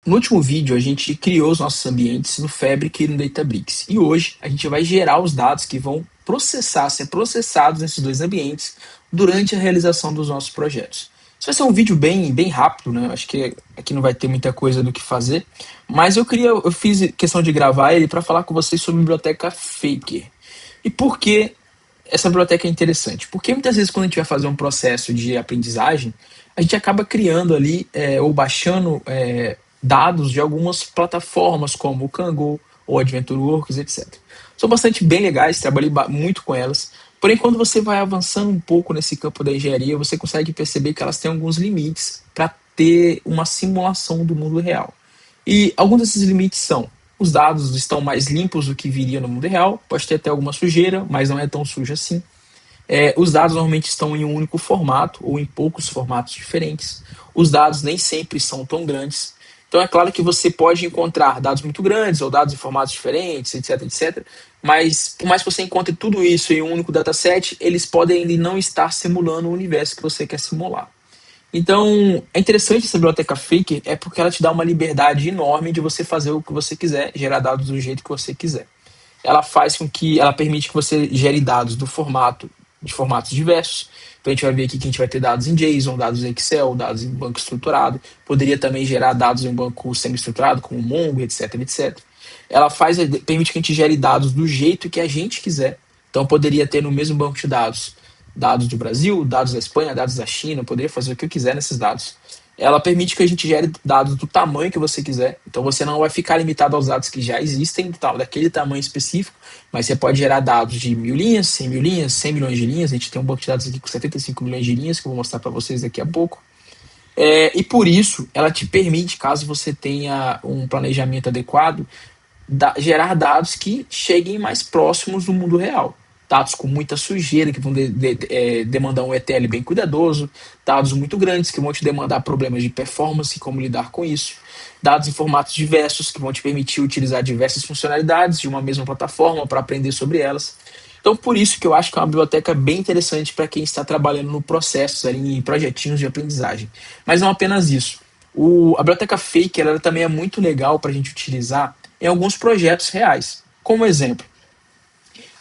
No último vídeo, a gente criou os nossos ambientes no Fabric e no Databricks. E hoje, a gente vai gerar os dados que vão ser processados nesses dois ambientes durante a realização dos nossos projetos. Isso vai ser um vídeo bem rápido, né? Acho que aqui não vai ter muita coisa do que fazer. Mas eu fiz questão de gravar ele para falar com vocês sobre a biblioteca Faker. E por que essa biblioteca é interessante? Porque muitas vezes quando a gente vai fazer um processo de aprendizagem, a gente acaba criando ali ou baixando dados de algumas plataformas como o Kangoo ou AdventureWorks, etc. São bastante bem legais, trabalhei muito com elas. Porém, quando você vai avançando um pouco nesse campo da engenharia, você consegue perceber que elas têm alguns limites para ter uma simulação do mundo real. E alguns desses limites são: os dados estão mais limpos do que viria no mundo real, pode ter até alguma sujeira, mas não é tão sujo assim. Os dados normalmente estão em um único formato ou em poucos formatos diferentes. Os dados nem sempre são tão grandes. Então é claro que você pode encontrar dados muito grandes ou dados em formatos diferentes, etc, etc. Mas por mais que você encontre tudo isso em um único dataset, eles podem ainda não estar simulando o universo que você quer simular. Então, é interessante essa biblioteca Faker porque ela te dá uma liberdade enorme de você fazer o que você quiser, gerar dados do jeito que você quiser. Ela permite que você gere dados de formatos diversos. Então a gente vai ver aqui que a gente vai ter dados em JSON, dados em Excel, dados em banco estruturado. Poderia também gerar dados em um banco semi-estruturado, como Mongo, etc, etc. Permite que a gente gere dados do jeito que a gente quiser. Então poderia ter no mesmo banco de dados do Brasil, dados da Espanha, dados da China, eu poderia fazer o que eu quiser nesses dados. Ela permite que a gente gere dados do tamanho que você quiser, então você não vai ficar limitado aos dados que já existem, daquele tamanho específico, mas você pode gerar dados de 1.000 linhas, 100 mil linhas, 100 milhões de linhas. A gente tem um banco de dados aqui com 75 milhões de linhas, que eu vou mostrar para vocês daqui a pouco. E por isso, ela te permite, caso você tenha um planejamento adequado, gerar dados que cheguem mais próximos do mundo real. Dados com muita sujeira, que vão demandar um ETL bem cuidadoso, dados muito grandes, que vão te demandar problemas de performance e como lidar com isso, dados em formatos diversos, que vão te permitir utilizar diversas funcionalidades de uma mesma plataforma para aprender sobre elas. Então, por isso que eu acho que é uma biblioteca bem interessante para quem está trabalhando no processo, ali, em projetinhos de aprendizagem. Mas não apenas isso. A biblioteca Faker ela também é muito legal para a gente utilizar em alguns projetos reais. Como exemplo,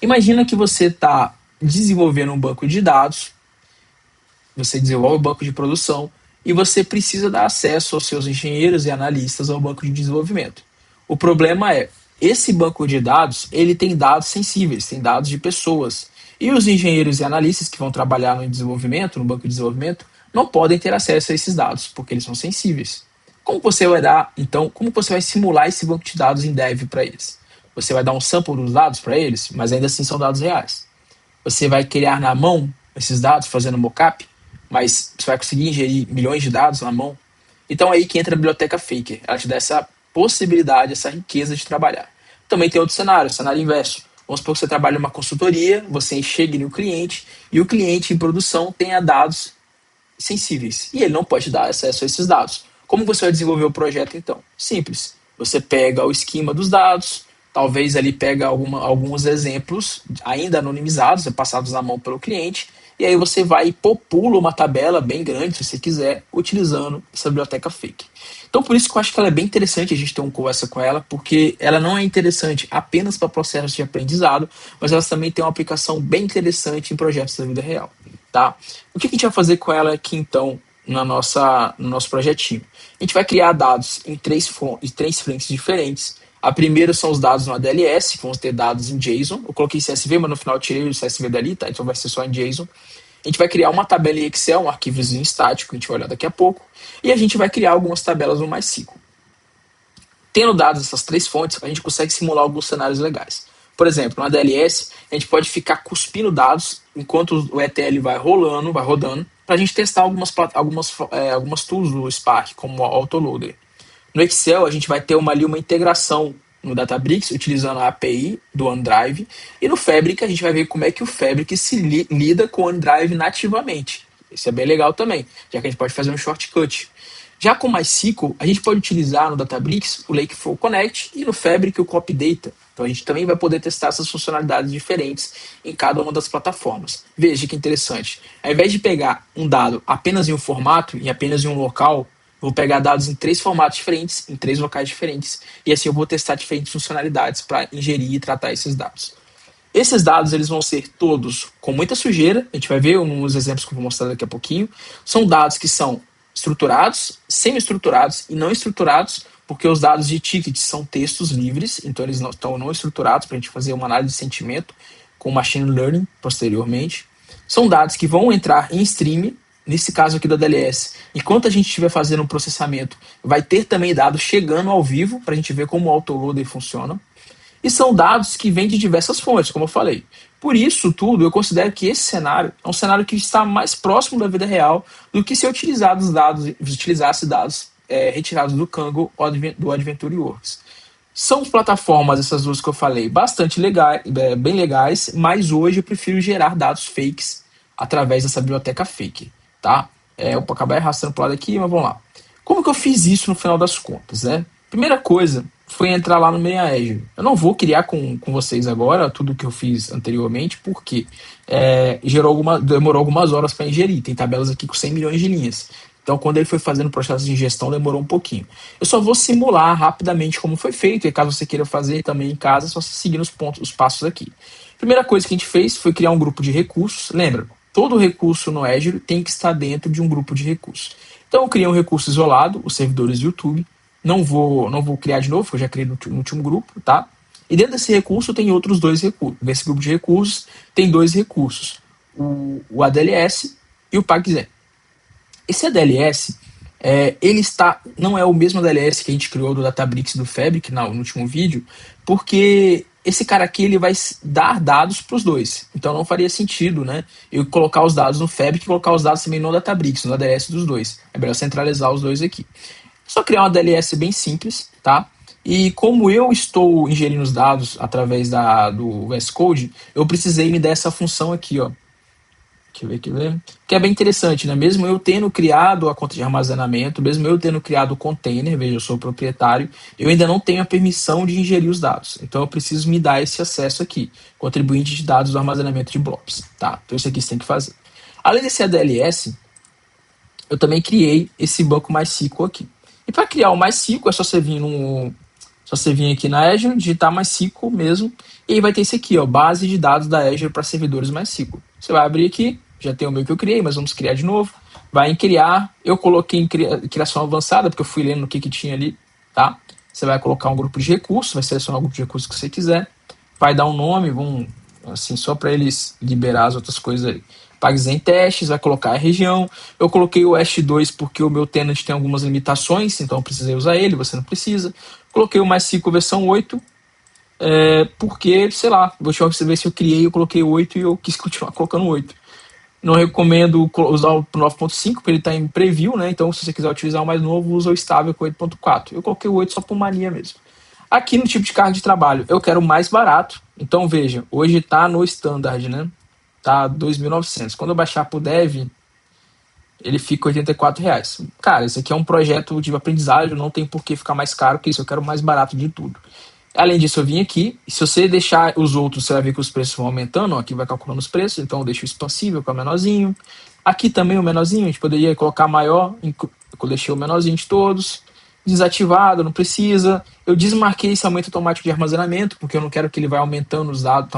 imagina que você está desenvolvendo um banco de dados, você desenvolve um banco de produção e você precisa dar acesso aos seus engenheiros e analistas ao banco de desenvolvimento. O problema é, esse banco de dados, ele tem dados sensíveis, tem dados de pessoas. E os engenheiros e analistas que vão trabalhar no desenvolvimento, no banco de desenvolvimento, não podem ter acesso a esses dados, porque eles são sensíveis. Como você vai simular esse banco de dados em dev para eles? Você vai dar um sample dos dados para eles, mas ainda assim são dados reais. Você vai criar na mão esses dados fazendo mockup, mas você vai conseguir ingerir milhões de dados na mão. Então é aí que entra a biblioteca Faker. Ela te dá essa possibilidade, essa riqueza de trabalhar. Também tem outro cenário, cenário inverso. Vamos supor que você trabalha em uma consultoria, você chegue no cliente e o cliente em produção tenha dados sensíveis e ele não pode dar acesso a esses dados. Como você vai desenvolver o projeto então? Simples. Você pega o esquema dos dados, talvez ali pega alguns exemplos ainda anonimizados, passados na mão pelo cliente, e aí você vai e popula uma tabela bem grande, se você quiser, utilizando essa biblioteca Faker. Então por isso que eu acho que ela é bem interessante a gente ter uma conversa com ela, porque ela não é interessante apenas para processos de aprendizado, mas ela também tem uma aplicação bem interessante em projetos da vida real. Tá? O que a gente vai fazer com ela aqui então no nosso projetinho? A gente vai criar dados em três frentes diferentes. A primeira são os dados no ADLS, que vão ter dados em JSON. Eu coloquei CSV, mas no final eu tirei o CSV dali, tá? Então vai ser só em JSON. A gente vai criar uma tabela em Excel, um arquivozinho estático, a gente vai olhar daqui a pouco. E a gente vai criar algumas tabelas no MySQL. Tendo dados essas três fontes, a gente consegue simular alguns cenários legais. Por exemplo, no ADLS, a gente pode ficar cuspindo dados enquanto o ETL vai rodando, para a gente testar algumas tools do Spark, como o Autoloader. No Excel, a gente vai ter uma integração no Databricks, utilizando a API do OneDrive. E no Fabric, a gente vai ver como é que o Fabric lida com o OneDrive nativamente. Isso é bem legal também, já que a gente pode fazer um shortcut. Já com MySQL, a gente pode utilizar no Databricks o Lakeflow Connect e no Fabric o Copy Data. Então a gente também vai poder testar essas funcionalidades diferentes em cada uma das plataformas. Veja que interessante. Ao invés de pegar um dado apenas em um formato e apenas em um local, Vou pegar dados em 3 formatos diferentes, em 3 locais diferentes, e assim eu vou testar diferentes funcionalidades para ingerir e tratar esses dados. Esses dados eles vão ser todos com muita sujeira, a gente vai ver uns exemplos que eu vou mostrar daqui a pouquinho. São dados que são estruturados, semi-estruturados e não estruturados, porque os dados de tickets são textos livres, então eles não estão não estruturados para a gente fazer uma análise de sentimento com machine learning posteriormente. São dados que vão entrar em stream, nesse caso aqui da DLS. Enquanto a gente estiver fazendo um processamento, vai ter também dados chegando ao vivo para a gente ver como o autoloader funciona. E são dados que vêm de diversas fontes, como eu falei. Por isso tudo, eu considero que esse cenário é um cenário que está mais próximo da vida real do que se eu utilizasse dados retirados do Kangol ou do Adventure Works. São plataformas, essas duas que eu falei, bastante legais, bem legais, mas hoje eu prefiro gerar dados fakes através dessa biblioteca fake, tá? Eu vou acabar arrastando para o lado aqui, mas vamos lá. Como que eu fiz isso no final das contas, né? Primeira coisa foi entrar lá no Meia Azure. Eu não vou criar com vocês agora tudo que eu fiz anteriormente, porque demorou algumas horas para ingerir. Tem tabelas aqui com 100 milhões de linhas. Então, quando ele foi fazendo o processo de ingestão, demorou um pouquinho. Eu só vou simular rapidamente como foi feito, e caso você queira fazer também em casa, é só você seguir os passos aqui. Primeira coisa que a gente fez foi criar um grupo de recursos. Lembra, todo recurso no Azure tem que estar dentro de um grupo de recursos. Então, eu criei um recurso isolado, os servidores do YouTube. Não vou criar de novo, porque eu já criei no último grupo, tá? E dentro desse recurso tem outros 2 recursos. Nesse grupo de recursos tem 2 recursos, o ADLS e o PagZen. Esse ADLS, não é o mesmo ADLS que a gente criou do Databricks e do Fabric no último vídeo, porque esse cara aqui ele vai dar dados para os dois. Então não faria sentido, né, eu colocar os dados no Fabric e colocar os dados também no Databricks, no ADLS dos dois. É melhor centralizar os dois aqui. Só criar uma DLS bem simples, tá? E como eu estou ingerindo os dados através do VS Code, eu precisei me dar essa função aqui, ó. Deixa eu ver. Que é bem interessante, né? Mesmo eu tendo criado a conta de armazenamento, mesmo eu tendo criado o container, veja, eu sou o proprietário, eu ainda não tenho a permissão de ingerir os dados. Então eu preciso me dar esse acesso aqui, contribuinte de dados do armazenamento de blobs, tá? Então isso aqui você tem que fazer. Além desse ADLS, eu também criei esse banco MySQL aqui. E para criar o MySQL é só você vir aqui na Azure, digitar MySQL mesmo, e aí vai ter esse aqui, ó, base de dados da Azure para servidores MySQL. Você vai abrir aqui, já tem o meu que eu criei, mas vamos criar de novo. Vai em criar, eu coloquei em criação avançada, porque eu fui lendo o que tinha ali, tá? Você vai colocar um grupo de recursos, vai selecionar o grupo de recursos que você quiser, vai dar um nome, assim, só para eles liberar as outras coisas aí. PagZen testes, vai colocar a região. Eu coloquei o EST2 porque o meu tenant tem algumas limitações, então eu precisei usar ele, você não precisa. Coloquei o MySQL versão 8, porque, sei lá, vou ver se eu criei, eu coloquei 8 e eu quis continuar colocando 8. Não recomendo usar o 9.5, porque ele está em preview, né? Então, se você quiser utilizar o mais novo, usa o estável com 8.4. Eu coloquei o 8 só por mania mesmo. Aqui no tipo de carga de trabalho, eu quero o mais barato. Então, veja, hoje está no standard, né? Tá 2.900. Quando eu baixar pro Dev, ele fica R$ 84. Cara, esse aqui é um projeto de aprendizagem, não tem por que ficar mais caro que isso. Eu quero o mais barato de tudo. Além disso, eu vim aqui, e se você deixar os outros, você vai ver que os preços vão aumentando, ó, aqui vai calculando os preços, então eu deixo o expansível, que é o menorzinho. Aqui também o menorzinho, a gente poderia colocar maior, eu deixei o menorzinho de todos. Desativado, não precisa. Eu desmarquei esse aumento automático de armazenamento, porque eu não quero que ele vai aumentando os dados,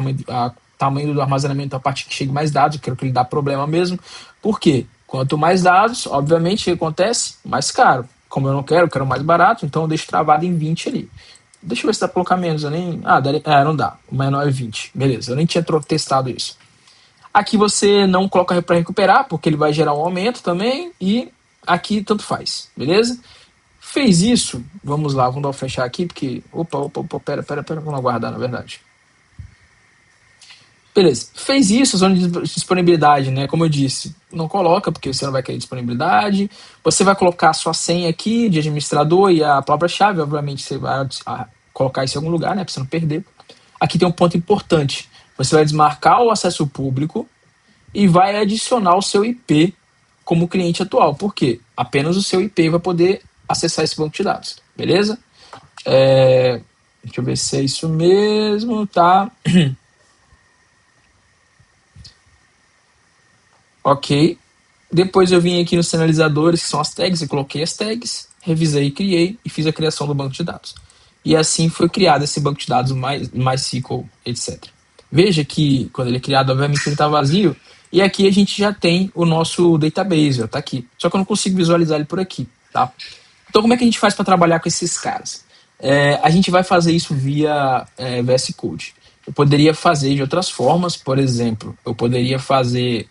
tamanho do armazenamento a partir que chegue mais dados, eu quero que ele dê problema mesmo. Por quê? Quanto mais dados, obviamente, o que acontece? Mais caro. Como eu não quero, eu quero mais barato, então eu deixo travado em 20 ali. Deixa eu ver se dá pra colocar menos. Eu nem. Não dá. O menor é 20. Beleza, eu nem tinha testado isso. Aqui você não coloca para recuperar, porque ele vai gerar um aumento também. E aqui tanto faz. Beleza? Fez isso. Vamos lá, vamos dar um fechar aqui, porque. Opa, pera. Vamos aguardar, na verdade. Beleza. Fez isso, zona de disponibilidade, né? Como eu disse, não coloca, porque você não vai querer disponibilidade. Você vai colocar a sua senha aqui de administrador e a palavra-chave. Obviamente, você vai colocar isso em algum lugar, né? Pra você não perder. Aqui tem um ponto importante. Você vai desmarcar o acesso público e vai adicionar o seu IP como cliente atual. Por quê? Apenas o seu IP vai poder acessar esse banco de dados. Beleza? Deixa eu ver se é isso mesmo, tá? Ok. Depois eu vim aqui nos sinalizadores, que são as tags, e coloquei as tags, revisei, criei e fiz a criação do banco de dados. E assim foi criado esse banco de dados MySQL, etc. Veja que quando ele é criado, obviamente ele está vazio, e aqui a gente já tem o nosso database, está aqui. Só que eu não consigo visualizar ele por aqui, tá? Então como é que a gente faz para trabalhar com esses caras? A gente vai fazer isso via VS Code. Eu poderia fazer de outras formas, por exemplo, eu poderia fazer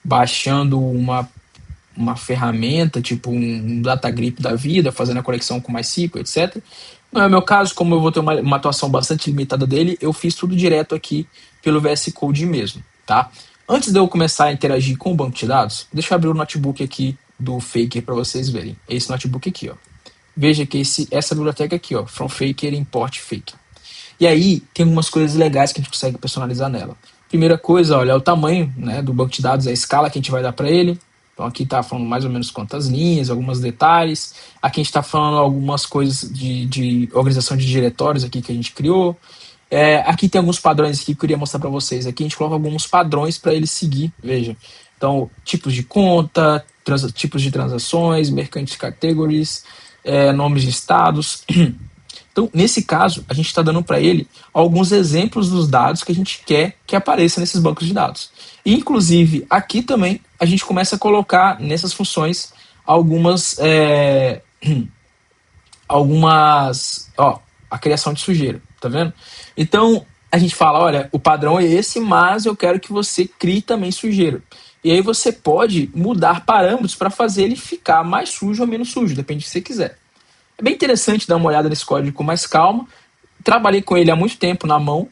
baixando uma ferramenta, tipo um data grip da vida, fazendo a conexão com MySQL, etc. Não é o meu caso, como eu vou ter uma atuação bastante limitada dele, eu fiz tudo direto aqui pelo VS Code mesmo, tá? Antes de eu começar a interagir com o banco de dados, deixa eu abrir o notebook aqui do Faker para vocês verem. Esse notebook aqui, ó. Veja que essa biblioteca aqui, ó, From Faker Import Faker. E aí tem algumas coisas legais que a gente consegue personalizar nela. Primeira coisa, olha, é o tamanho, né, do banco de dados, a escala que a gente vai dar para ele. Então aqui está falando mais ou menos quantas linhas, alguns detalhes. Aqui a gente está falando algumas coisas de organização de diretórios aqui que a gente criou. Aqui tem alguns padrões aqui que eu queria mostrar para vocês. Aqui a gente coloca alguns padrões para ele seguir, veja. Então, tipos de conta, tipos de transações, mercante categories, nomes de estados. Então, nesse caso, a gente está dando para ele alguns exemplos dos dados que a gente quer que apareça nesses bancos de dados. E, inclusive, aqui também a gente começa a colocar nessas funções a criação de sujeira, tá vendo? Então, a gente fala, olha, o padrão é esse, mas eu quero que você crie também sujeira. E aí você pode mudar parâmetros para fazer ele ficar mais sujo ou menos sujo, depende do que você quiser. É bem interessante dar uma olhada nesse código com mais calma. Trabalhei com ele há muito tempo na mão.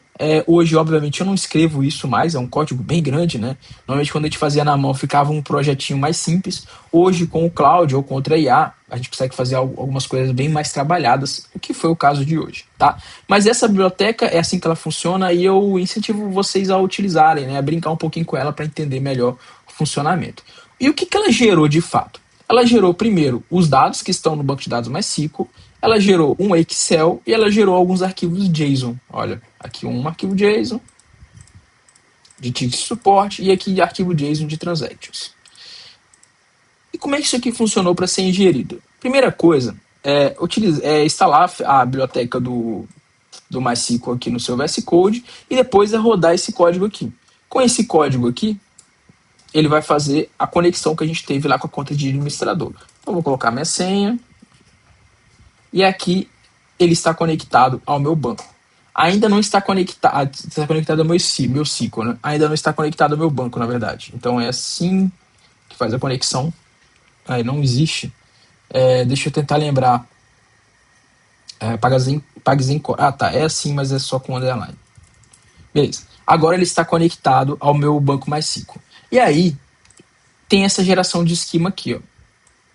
Hoje, obviamente, eu não escrevo isso mais, é um código bem grande, né? Normalmente, quando a gente fazia na mão, ficava um projetinho mais simples. Hoje, com o Cloud ou com outra IA, a gente consegue fazer algumas coisas bem mais trabalhadas, o que foi o caso de hoje, tá? Mas essa biblioteca é assim que ela funciona e eu incentivo vocês a utilizarem, né? A brincar um pouquinho com ela para entender melhor o funcionamento. E o que ela gerou de fato? Ela gerou primeiro os dados que estão no banco de dados MySQL, ela gerou um Excel e ela gerou alguns arquivos JSON. Olha, aqui um arquivo JSON de ticket de suporte e aqui arquivo JSON de transactions. E como é que isso aqui funcionou para ser ingerido? Primeira coisa instalar a biblioteca do MySQL aqui no seu VS Code e depois rodar esse código aqui. Com esse código aqui, ele vai fazer a conexão que a gente teve lá com a conta de administrador. Então, vou colocar minha senha. E aqui ele está conectado ao meu banco. Ainda não está conectado, ao meu SQL, né? Ainda não está conectado ao meu banco, na verdade. Então é assim que faz a conexão. Aí não existe. Deixa eu tentar lembrar. Tá. É assim, mas é só com underline. Beleza. Agora ele está conectado ao meu banco MySQL. E aí tem essa geração de esquema aqui, ó. O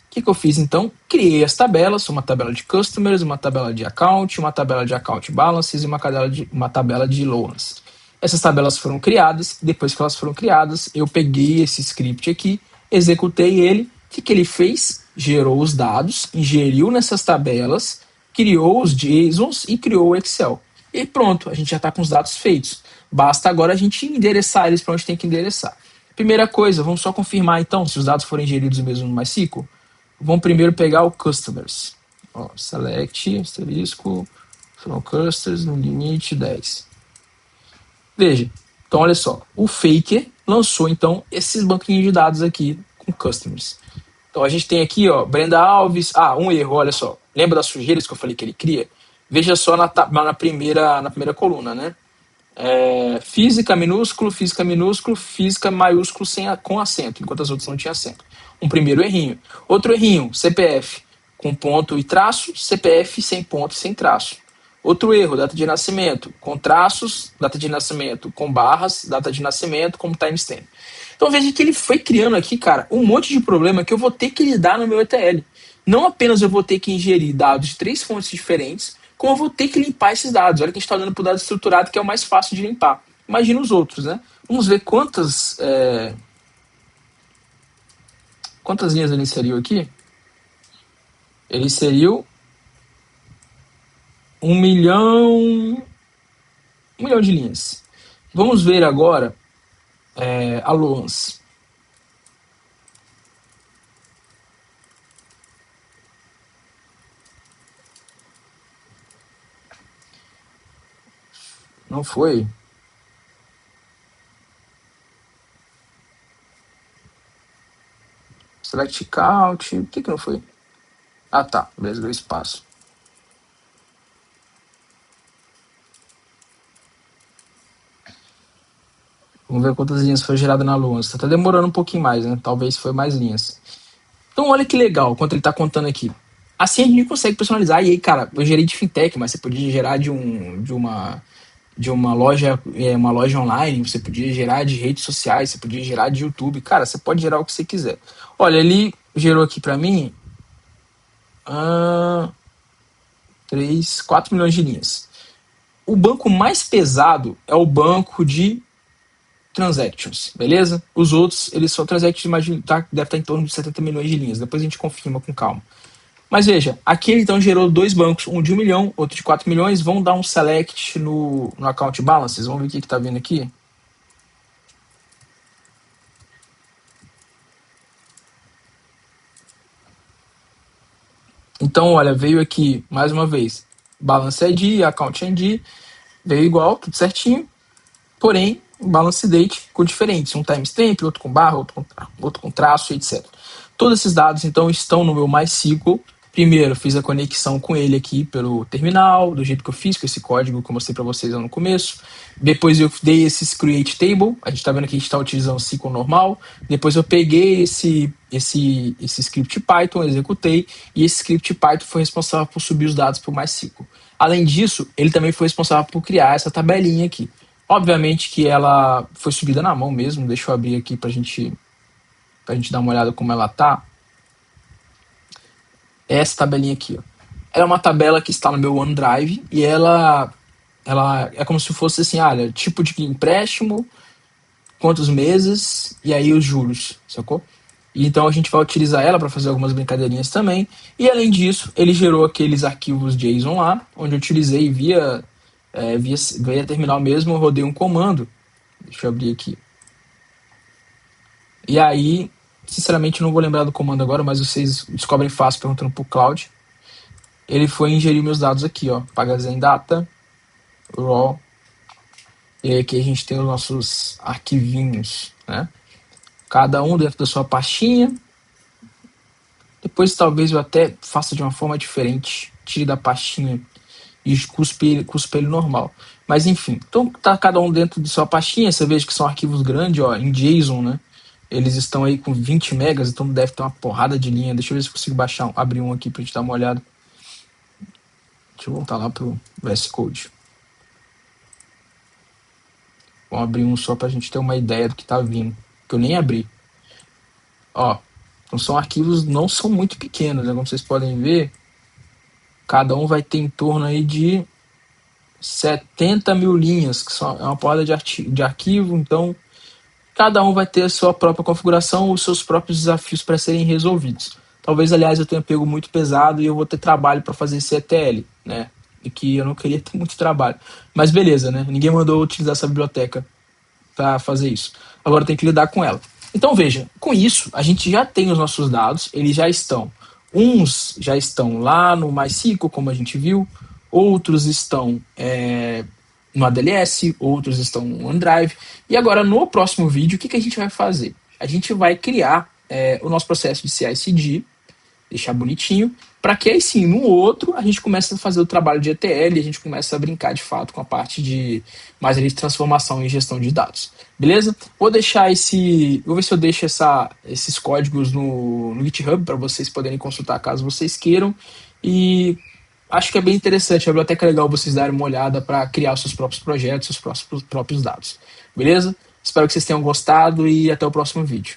que eu fiz então? Criei as tabelas, uma tabela de customers, uma tabela de account, uma tabela de account balances e uma tabela de loans. Essas tabelas foram criadas, depois que elas foram criadas, eu peguei esse script aqui, executei ele, o que ele fez? Gerou os dados, ingeriu nessas tabelas, criou os JSONs e criou o Excel. E pronto, a gente já está com os dados feitos. Basta agora a gente endereçar eles para onde tem que endereçar. Primeira coisa, vamos só confirmar então se os dados forem ingeridos mesmo no MySQL. Vamos primeiro pegar o customers. Select, asterisco, from customers, no limite 10. Veja, então olha só, o Faker lançou então esses banquinhos de dados aqui com customers. Então a gente tem aqui, ó, Brenda Alves, um erro, olha só. Lembra das sujeiras que eu falei que ele cria? Veja só na primeira coluna, né? Física minúsculo, física maiúsculo com acento, enquanto as outras não tinham acento. Um primeiro errinho. Outro errinho, CPF com ponto e traço, CPF sem ponto e sem traço. Outro erro, data de nascimento com traços, data de nascimento com barras, data de nascimento com timestamp. Então veja que ele foi criando aqui, cara, um monte de problema que eu vou ter que lidar no meu ETL. Não apenas eu vou ter que ingerir dados de 3 fontes diferentes, como eu vou ter que limpar esses dados. Olha que a gente está olhando para o dado estruturado, que é o mais fácil de limpar. Imagina os outros, né? Vamos ver quantas linhas ele inseriu aqui. Ele inseriu 1 milhão de linhas. Vamos ver agora a Loans. Não foi? Select count. O que não foi? Ah, tá. Beleza, deu espaço. Vamos ver quantas linhas foi gerada na Luança. Tá demorando um pouquinho mais, né? Talvez foi mais linhas. Então, olha que legal quanto ele tá contando aqui. Assim a gente consegue personalizar. E aí, cara, eu gerei de fintech, mas você podia gerar de uma loja, uma loja online, você podia gerar de redes sociais, você podia gerar de YouTube. Cara, você pode gerar o que você quiser. Olha, ele gerou aqui para mim 3, 4 milhões de linhas. O banco mais pesado é o banco de transactions, beleza? Os outros, eles são transactions, deve estar em torno de 70 milhões de linhas. Depois a gente confirma com calma. Mas veja, aqui ele então gerou dois bancos, um de 1 milhão, outro de 4 milhões. Vamos dar um select no account balances. Vamos ver o que está vindo aqui. Então, olha, veio aqui, mais uma vez, balance ID, account ID, veio igual, tudo certinho. Porém, balance date com diferentes. Um timestamp, outro com barra, outro com traço, etc. Todos esses dados, então, estão no meu MySQL. Primeiro, fiz a conexão com ele aqui pelo terminal, do jeito que eu fiz, com esse código que eu mostrei para vocês lá no começo. Depois eu dei esse create table, a gente está vendo que a gente está utilizando o SQL normal. Depois eu peguei esse script Python, executei, e esse script Python foi responsável por subir os dados para o MySQL. Além disso, ele também foi responsável por criar essa tabelinha aqui. Obviamente que ela foi subida na mão mesmo, deixa eu abrir aqui para a gente dar uma olhada como ela tá. Essa tabelinha aqui, ó. Ela é uma tabela que está no meu OneDrive e ela é como se fosse assim, olha, tipo de empréstimo, quantos meses e aí os juros, sacou? E então a gente vai utilizar ela para fazer algumas brincadeirinhas também. E além disso, ele gerou aqueles arquivos JSON lá, onde eu utilizei via terminal mesmo, eu rodei um comando. Deixa eu abrir aqui. E aí, sinceramente, não vou lembrar do comando agora, mas vocês descobrem fácil perguntando pro Cloud. Ele foi ingerir meus dados aqui, ó. Pagazen Data, Raw. E aí aqui a gente tem os nossos arquivinhos, né? Cada um dentro da sua pastinha. Depois talvez eu até faça de uma forma diferente. Tire da pastinha e cuspe ele normal. Mas enfim, então tá cada um dentro de sua pastinha. Você veja que são arquivos grandes, ó, em JSON, né? Eles estão aí com 20 megas, então deve ter uma porrada de linha. Deixa eu ver se eu consigo abrir um aqui pra gente dar uma olhada. Deixa eu voltar lá pro VS Code. Vamos abrir um só pra gente ter uma ideia do que tá vindo. Que eu nem abri. Ó, então são arquivos, não são muito pequenos, né? Como vocês podem ver, cada um vai ter em torno aí de 70 mil linhas, que é uma porrada de arquivo, então cada um vai ter a sua própria configuração, os seus próprios desafios para serem resolvidos. Talvez, aliás, eu tenha pego muito pesado e eu vou ter trabalho para fazer esse ETL, né? E que eu não queria ter muito trabalho. Mas beleza, né? Ninguém mandou utilizar essa biblioteca para fazer isso. Agora tem que lidar com ela. Então veja, com isso a gente já tem os nossos dados, eles já estão. Uns já estão lá no MySQL, como a gente viu, outros estão no ADLS, outros estão no OneDrive. E agora no próximo vídeo, o que a gente vai fazer? A gente vai criar o nosso processo de CI/CD, deixar bonitinho, para que aí sim, no outro, a gente comece a fazer o trabalho de ETL e a gente comece a brincar de fato com a parte de mais ali de transformação e gestão de dados. Beleza? Vou ver se eu deixo esses códigos no GitHub para vocês poderem consultar caso vocês queiram. E acho que é bem interessante, a biblioteca é legal vocês darem uma olhada para criar os seus próprios projetos, seus próprios dados. Beleza? Espero que vocês tenham gostado e até o próximo vídeo.